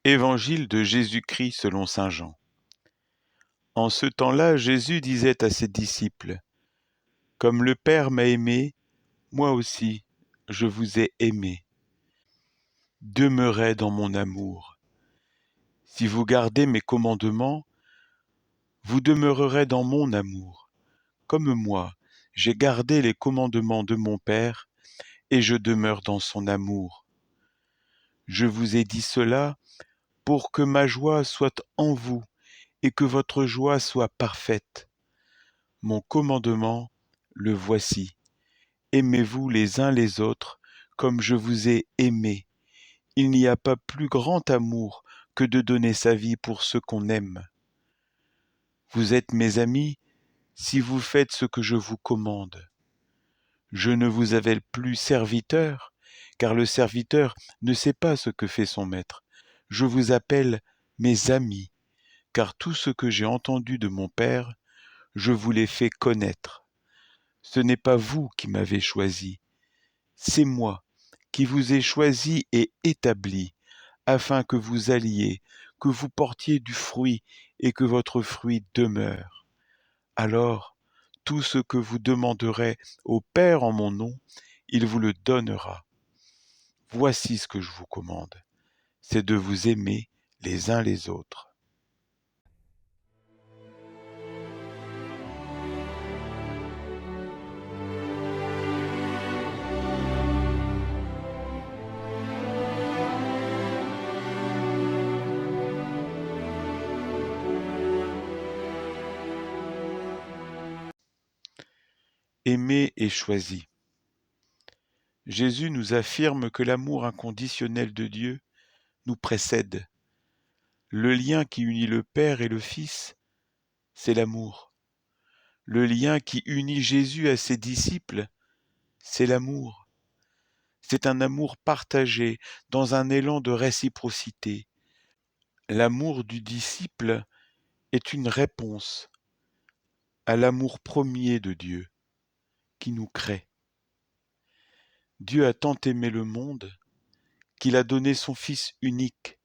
Évangile de Jésus-Christ selon saint Jean. En ce temps-là, Jésus disait à ses disciples : « Comme le Père m'a aimé, moi aussi, je vous ai aimés. Demeurez dans mon amour. Si vous gardez mes commandements, vous demeurerez dans mon amour. Comme moi, j'ai gardé les commandements de mon Père, et je demeure dans son amour. Je vous ai dit cela pour que ma joie soit en vous, et que votre joie soit parfaite. Mon commandement, le voici. Aimez-vous les uns les autres comme je vous ai aimés. Il n'y a pas plus grand amour que de donner sa vie pour ceux qu'on aime. Vous êtes mes amis si vous faites ce que je vous commande. Je ne vous appelle plus serviteur, car le serviteur ne sait pas ce que fait son maître. Je vous appelle mes amis, car tout ce que j'ai entendu de mon Père, je vous l'ai fait connaître. Ce n'est pas vous qui m'avez choisi, c'est moi qui vous ai choisi et établi, afin que vous alliez, que vous portiez du fruit et que votre fruit demeure. Alors, tout ce que vous demanderez au Père en mon nom, il vous le donnera. Voici ce que je vous commande, c'est de vous aimer les uns les autres. Aimé et choisi. Jésus nous affirme que l'amour inconditionnel de Dieu nous précède. Le lien qui unit le Père et le Fils, c'est l'amour. Le lien qui unit Jésus à ses disciples, c'est l'amour. C'est un amour partagé dans un élan de réciprocité. L'amour du disciple est une réponse à l'amour premier de Dieu qui nous crée. Dieu a tant aimé le monde qu'il a donné son Fils unique.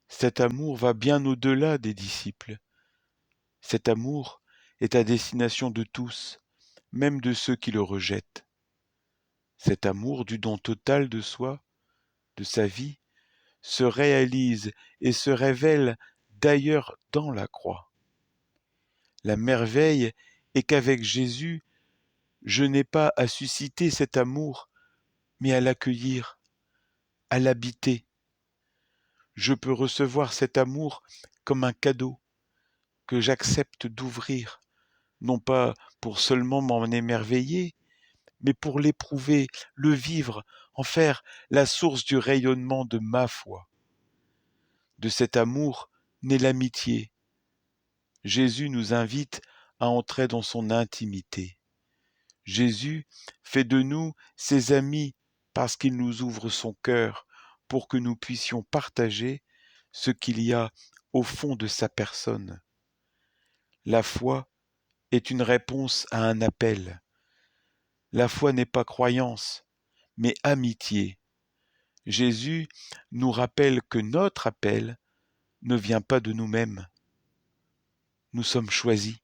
Cet amour va bien au-delà des disciples. Cet amour est à destination de tous, même de ceux qui le rejettent. Cet amour du don total de soi, de sa vie, se réalise et se révèle d'ailleurs dans la croix. La merveille est qu'avec Jésus, je n'ai pas à susciter cet amour, mais à l'accueillir, à l'habiter. Je peux recevoir cet amour comme un cadeau que j'accepte d'ouvrir, non pas pour seulement m'en émerveiller, mais pour l'éprouver, le vivre, en faire la source du rayonnement de ma foi. De cet amour naît l'amitié. Jésus nous invite à entrer dans son intimité. Jésus fait de nous ses amis parce qu'il nous ouvre son cœur pour que nous puissions partager ce qu'il y a au fond de sa personne. La foi est une réponse à un appel. La foi n'est pas croyance, mais amitié. Jésus nous rappelle que notre appel ne vient pas de nous-mêmes. Nous sommes choisis.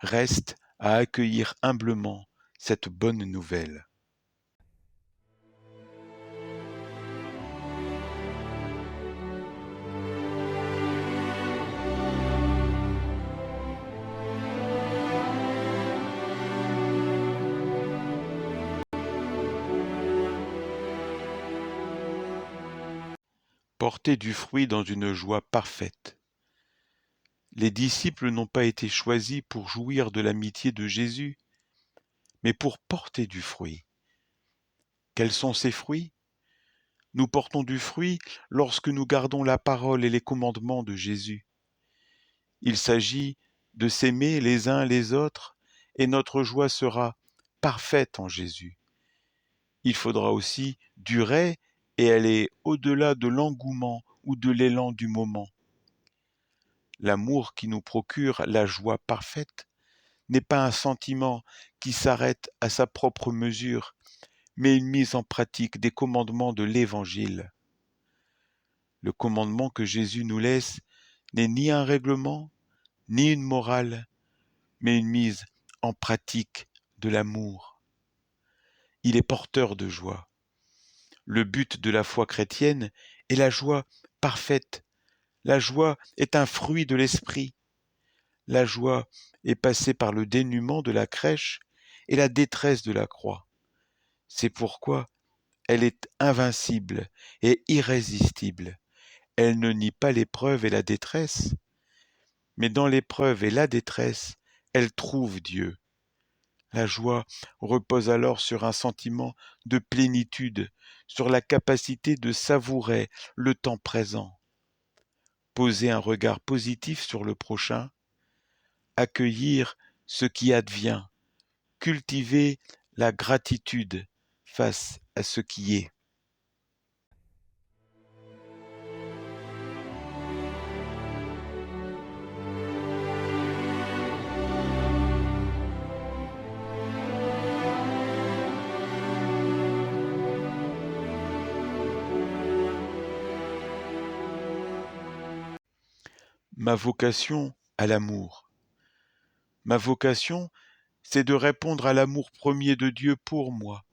Reste à accueillir humblement cette bonne nouvelle. Porter du fruit dans une joie parfaite. Les disciples n'ont pas été choisis pour jouir de l'amitié de Jésus, mais pour porter du fruit. Quels sont ces fruits ? Nous portons du fruit lorsque nous gardons la parole et les commandements de Jésus. Il s'agit de s'aimer les uns les autres et notre joie sera parfaite en Jésus. Il faudra aussi durer et aller au-delà de l'engouement ou de l'élan du moment. L'amour qui nous procure la joie parfaite n'est pas un sentiment qui s'arrête à sa propre mesure, mais une mise en pratique des commandements de l'Évangile. Le commandement que Jésus nous laisse n'est ni un règlement, ni une morale, mais une mise en pratique de l'amour. Il est porteur de joie. Le but de la foi chrétienne est la joie parfaite. La joie est un fruit de l'esprit. La joie est passée par le dénuement de la crèche et la détresse de la croix. C'est pourquoi elle est invincible et irrésistible. Elle ne nie pas l'épreuve et la détresse, mais dans l'épreuve et la détresse, elle trouve Dieu. La joie repose alors sur un sentiment de plénitude, sur la capacité de savourer le temps présent, poser un regard positif sur le prochain, accueillir ce qui advient, cultiver la gratitude face à ce qui est. Ma vocation à l'amour. Ma vocation, c'est de répondre à l'amour premier de Dieu pour moi.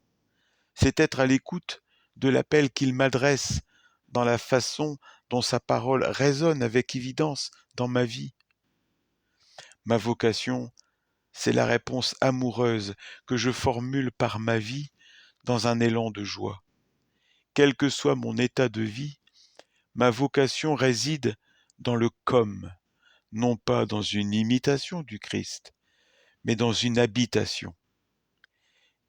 C'est être à l'écoute de l'appel qu'il m'adresse dans la façon dont sa parole résonne avec évidence dans ma vie. Ma vocation, c'est la réponse amoureuse que je formule par ma vie dans un élan de joie. Quel que soit mon état de vie, ma vocation réside dans le comme, non pas dans une imitation du Christ, mais dans une habitation.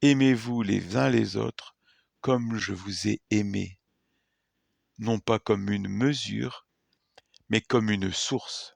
Aimez-vous les uns les autres comme je vous ai aimé, non pas comme une mesure, mais comme une source.